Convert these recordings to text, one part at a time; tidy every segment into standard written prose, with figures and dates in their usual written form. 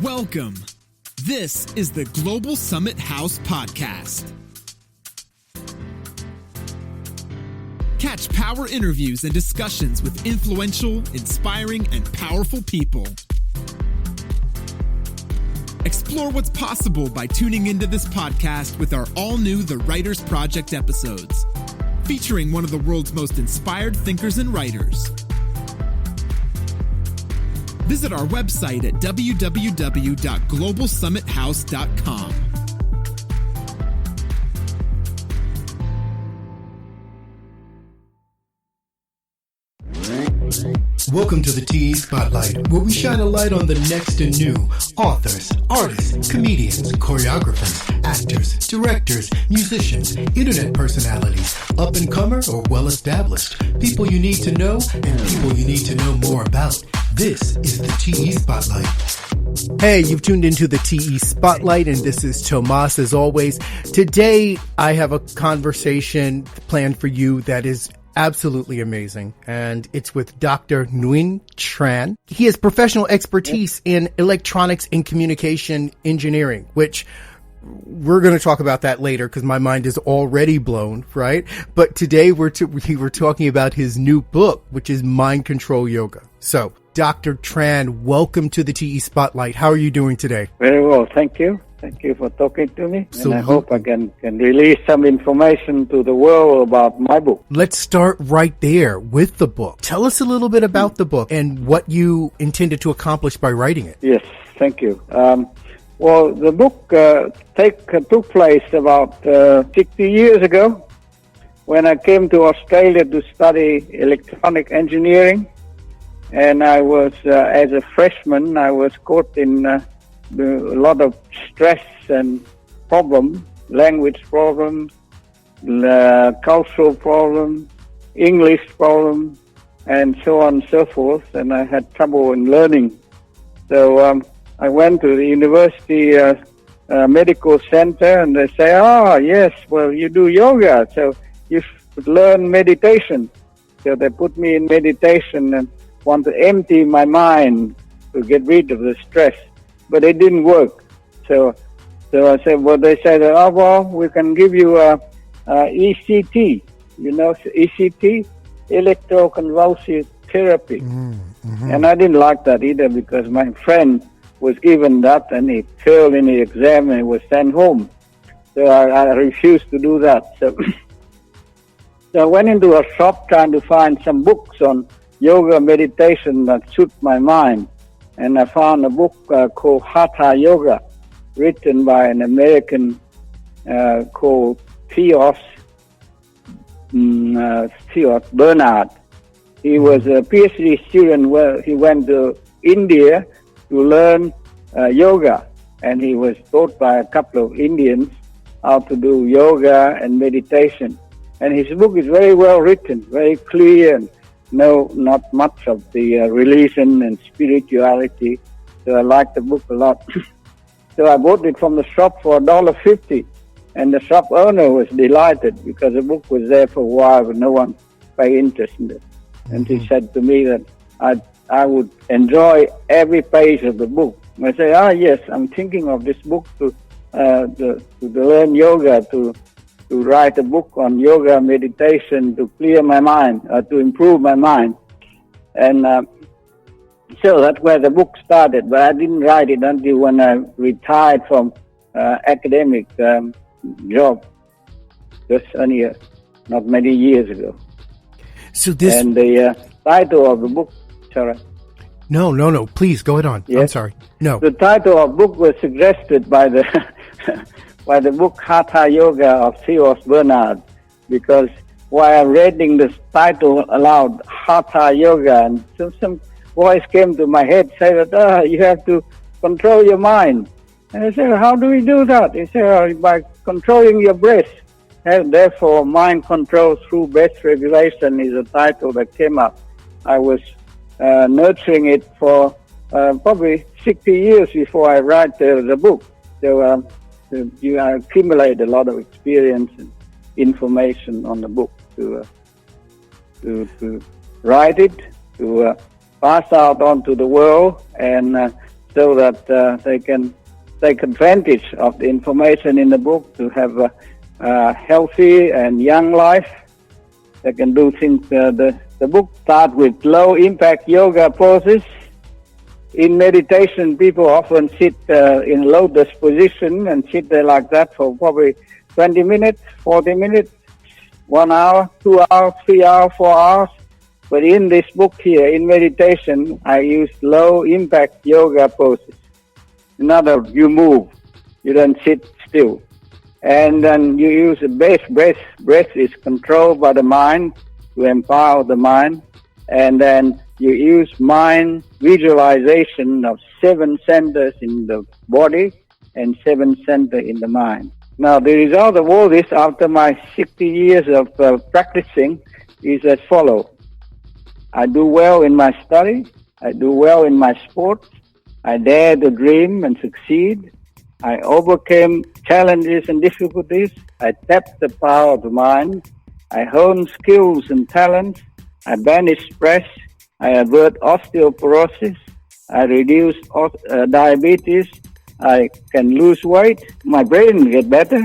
Welcome. This is the Global Summit House podcast. Catch power interviews and discussions with influential, inspiring, and powerful people. Explore what's possible by tuning into this podcast with our all-new The Writers Project episodes, featuring one of the world's most inspired thinkers and writers. Visit our website at www.globalsummithouse.com. Welcome to the TE Spotlight, where we shine a light on the next and new authors, artists, comedians, choreographers, actors, directors, musicians, internet personalities, up-and-comer or well-established, people you need to know and people you need to know more about. This is the TE Spotlight. Hey, you've tuned into the TE Spotlight, and this is Tomas as always. Today, I have a conversation planned for you that is absolutely amazing, and it's with Dr. Nguyen Tran. He has professional expertise in electronics and communication engineering, which we're going to talk about that later because my mind is already blown, right? But today we were talking about his new book, which is Mind Control Yoga. So, Dr. Tran, welcome to the TE Spotlight. How are you doing today? Very well, thank you. Thank you for talking to me. Absolutely. And I hope I can release some information to the world about my book. Let's start right there with the book. Tell us a little bit about the book and what you intended to accomplish by writing it. Yes, thank you. Well, the book took place about 60 years ago when I came to Australia to study electronic engineering. And I was, as a freshman, I was caught in a lot of stress and problems, language problems, cultural problems, English problems, and so on and so forth. And I had trouble in learning. So I went to the university medical center, and they say, yes, well, you do yoga, so you should learn meditation. So they put me in meditation and want to empty my mind to get rid of the stress. But it didn't work. So I said, well, they said, we can give you ECT. You know, ECT, electroconvulsive therapy. Mm-hmm. And I didn't like that either because my friend was given that and he failed in the exam and he was sent home. So I refused to do that. So I went into a shop trying to find some books on yoga meditation that suit my mind. And I found a book called Hatha Yoga, written by an American called Theodore Bernard. He was a PhD student where he went to India to learn yoga. And he was taught by a couple of Indians how to do yoga and meditation. And his book is very well written, very clear, and not much of the religion and spirituality. So I liked the book a lot. So I bought it from the shop for $1.50. And the shop owner was delighted because the book was there for a while, but no one paid interest in it. And he said to me that I would enjoy every page of the book. And I say, yes, I'm thinking of this book to learn yoga, to write a book on yoga meditation to clear my mind, to improve my mind. And so that's where the book started. But I didn't write it until when I retired from academic job, just only not many years ago. So this... And the title of the book, sorry. No, please, go ahead on. Yes? I'm sorry. No. The title of the book was suggested by the... by the book Hatha Yoga of Theodore Bernard, because while reading this title aloud, Hatha Yoga, and some voice came to my head, said that you have to control your mind. And I said, how do we do that? He said, by controlling your breath. And therefore, mind control through breath regulation is a title that came up. I was nurturing it for probably 60 years before I write the book. So you accumulate a lot of experience and information on the book to write it, to pass out onto the world, and so that they can take advantage of the information in the book to have a healthy and young life. They can do things. The book starts with low impact yoga poses. In meditation, people often sit in lotus position and sit there like that for probably 20 minutes, 40 minutes, 1 hour, 2 hours, 3 hours, 4 hours. But in this book here, in meditation, I use low impact yoga poses. In other words, you move, you don't sit still. And then you use the base breath. Breath is controlled by the mind to empower the mind. And then you use mind visualization of 7 centers in the body and 7 centers in the mind. Now, the result of all this after my 60 years of practicing is as follows. I do well in my study. I do well in my sports. I dare to dream and succeed. I overcame challenges and difficulties. I tapped the power of the mind. I honed skills and talents. I banish stress. I avert osteoporosis. I reduce diabetes. I can lose weight. My brain gets better,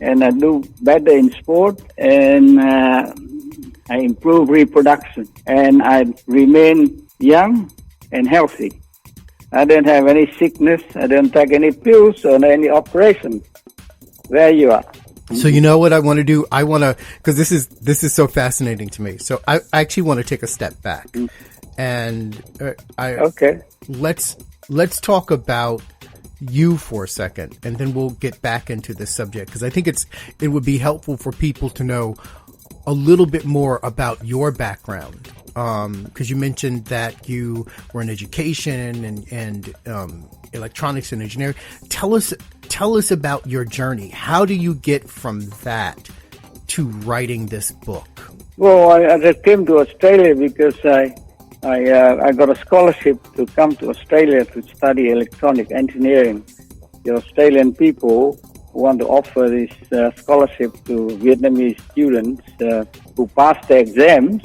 and I do better in sport, and I improve reproduction, and I remain young and healthy. I don't have any sickness. I don't take any pills or any operations. There you are. So you know what I want to do? I want to, because this is so fascinating to me. So I actually want to take a step back, and okay. Let's talk about you for a second, and then we'll get back into this subject, because I think it would be helpful for people to know a little bit more about your background. Because you mentioned that you were in education and electronics and engineering. Tell us about your journey. How do you get from that to writing this book? Well, I just came to Australia because I got a scholarship to come to Australia to study electronic engineering. The Australian people want to offer this scholarship to Vietnamese students who pass the exams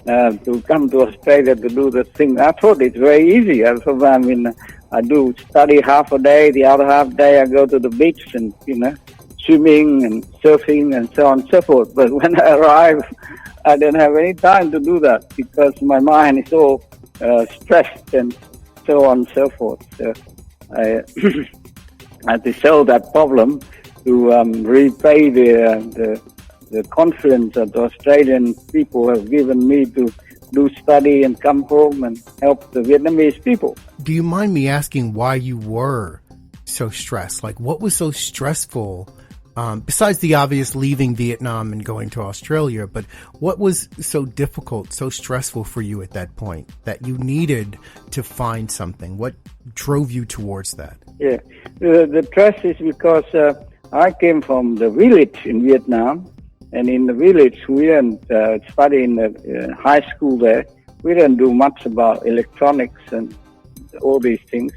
to come to Australia to do the thing. I thought it's very easy. I do study half a day, the other half day I go to the beach and, swimming and surfing and so on and so forth. But when I arrived, I didn't have any time to do that because my mind is so stressed and so on and so forth. So I had to solve that problem to repay the confidence that the Australian people have given me to do study and come home and help the Vietnamese people. Do you mind me asking why you were so stressed? Like, what was so stressful, besides the obvious leaving Vietnam and going to Australia, but what was so difficult, so stressful for you at that point that you needed to find something? What drove you towards that? Yeah, the stress is because I came from the village in Vietnam. And in the village, we didn't study in the high school there. We didn't do much about electronics and all these things.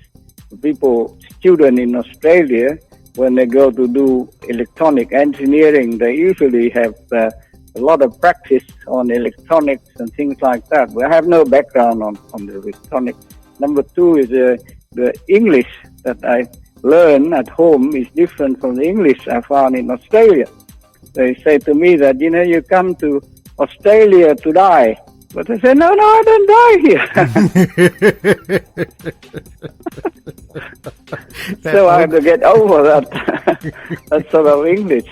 Students in Australia, when they go to do electronic engineering, they usually have a lot of practice on electronics and things like that. We have no background on the electronics. Number two is the English that I learn at home is different from the English I found in Australia. They say to me that, you come to Australia to die. But I say, no, I don't die here. So I have to get over that sort of English.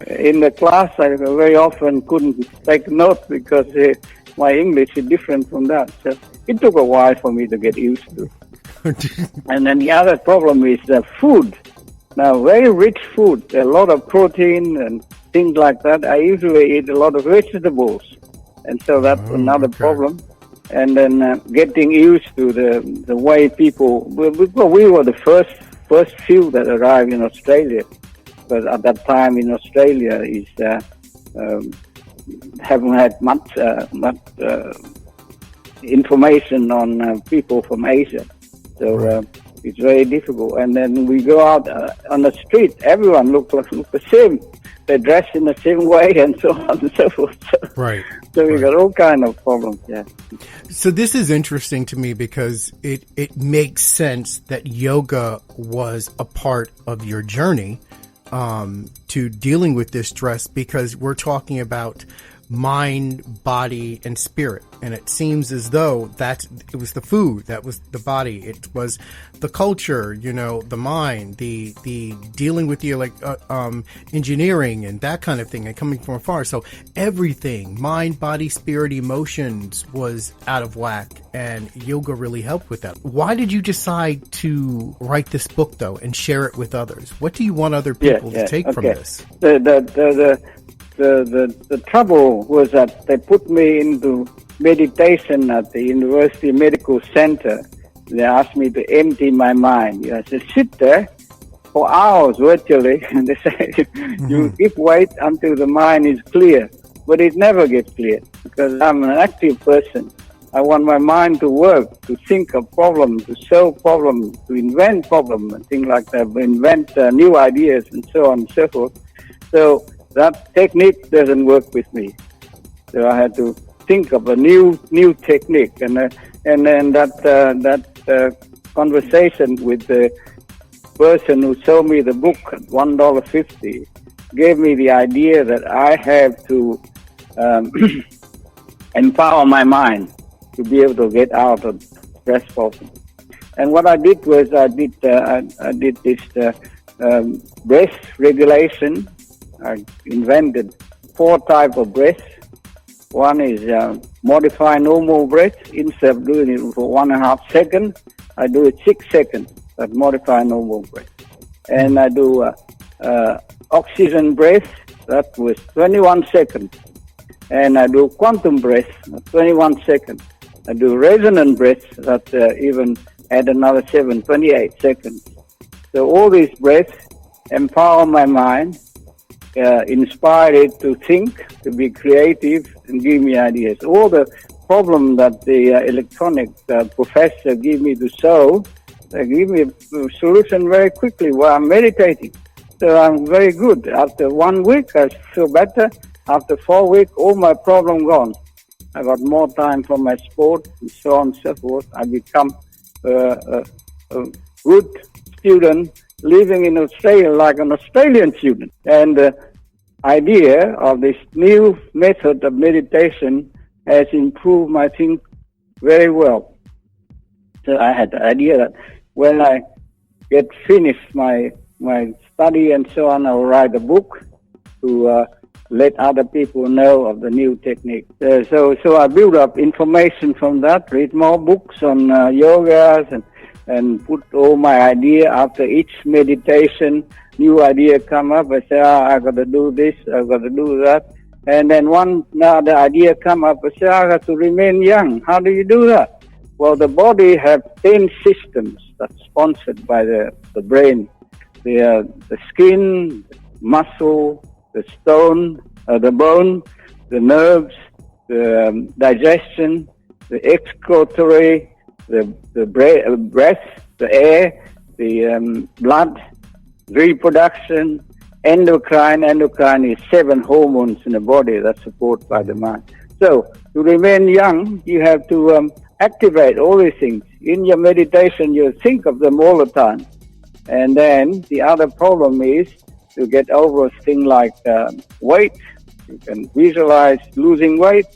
In the class, I very often couldn't take notes because my English is different from that. So it took a while for me to get used to. And then the other problem is the food. Now, very rich food, a lot of protein and things like that. I usually eat a lot of vegetables. And so that's another problem. And then getting used to the way people... Well, we were the first few that arrived in Australia. But at that time in Australia haven't had much information on people from Asia. So It's very difficult. And then we go out on the street, everyone look the same. They dress in the same way and so on and so forth. Right. So we got all kind of problems, yeah. So this is interesting to me because it makes sense that yoga was a part of your journey to dealing with this stress, because we're talking about mind, body, and spirit. And it seems as though it was the food, that was the body, it was the culture, the mind, the dealing with the engineering and that kind of thing, and coming from afar. So everything, mind, body, spirit, emotions, was out of whack, and yoga really helped with that. Why did you decide to write this book, though, and share it with others? What do you want other people to take from this? The trouble was that they put me into meditation at the University Medical Center. They asked me to empty my mind. I said, sit there for hours virtually, and they say, you keep wait until the mind is clear. But it never gets clear, because I'm an active person. I want my mind to work, to think of problems, to solve problems, to invent problems, and things like that, invent new ideas, and so on and so forth. So that technique doesn't work with me. So I had to think of a new technique, and then that conversation with the person who sold me the book at $1.50 gave me the idea that I have to empower my mind to be able to get out of stress problem. And what I did was I did this breath regulation. I invented 4 types of breath. One is modify normal breath. Instead of doing it for 1.5 seconds, I do it 6 seconds. That modify normal breath. And I do oxygen breath. That was 21 seconds. And I do quantum breath, 21 seconds. I do resonant breath. That even add another 28 seconds. So all these breaths empower my mind, inspire it to think, to be creative, and give me ideas. All the problem that the electronic professor gave me to solve, they give me a solution very quickly while I'm meditating. So I'm very good. After 1 week, I feel better. After 4 weeks, all my problem gone. I got more time for my sport, and so on and so forth. I become a good student living in Australia like an Australian student. And the idea of this new method of meditation has improved my thinking very well. So I had the idea that when I get finished my study and so on, I'll write a book to let other people know of the new technique. So I build up information from that, read more books on yogas, and put all my idea after each meditation. New idea come up. I say, I got to do this, I got to do that. And then the idea come up. I say, I got to remain young. How do you do that? Well, the body have 10 systems that's sponsored by the brain. The skin, muscle, the stone, the bone, the nerves, the digestion, the excretory, the breath, the air, the blood, reproduction, endocrine. Endocrine is 7 hormones in the body that's supported by the mind. So to remain young, you have to activate all these things. In your meditation, you think of them all the time. And then the other problem is to get over a thing like weight. You can visualize losing weight.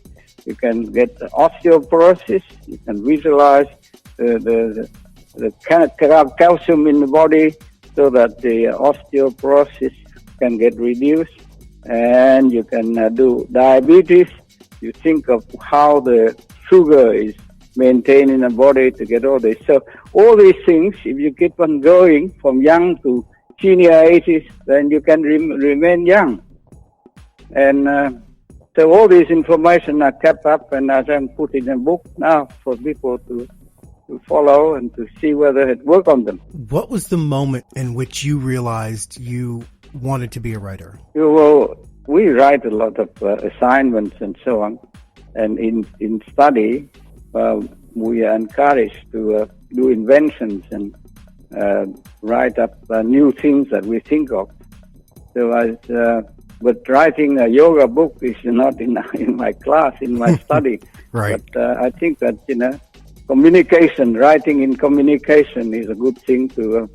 You can get osteoporosis. You can visualize the calcium in the body so that the osteoporosis can get reduced. And you can do diabetes. You think of how the sugar is maintained in the body to get all this. So all these things, if you keep on going from young to senior 80s, then you can remain young. And so all this information are kept up, and I then put in a book now for people to follow and to see whether it works on them. What was the moment in which you realized you wanted to be a writer? Well, we write a lot of assignments and so on. And in study, we are encouraged to do inventions and write up new things that we think of. So but writing a yoga book is not in my class, in my study. Right. But I think that, communication, writing in communication is a good thing to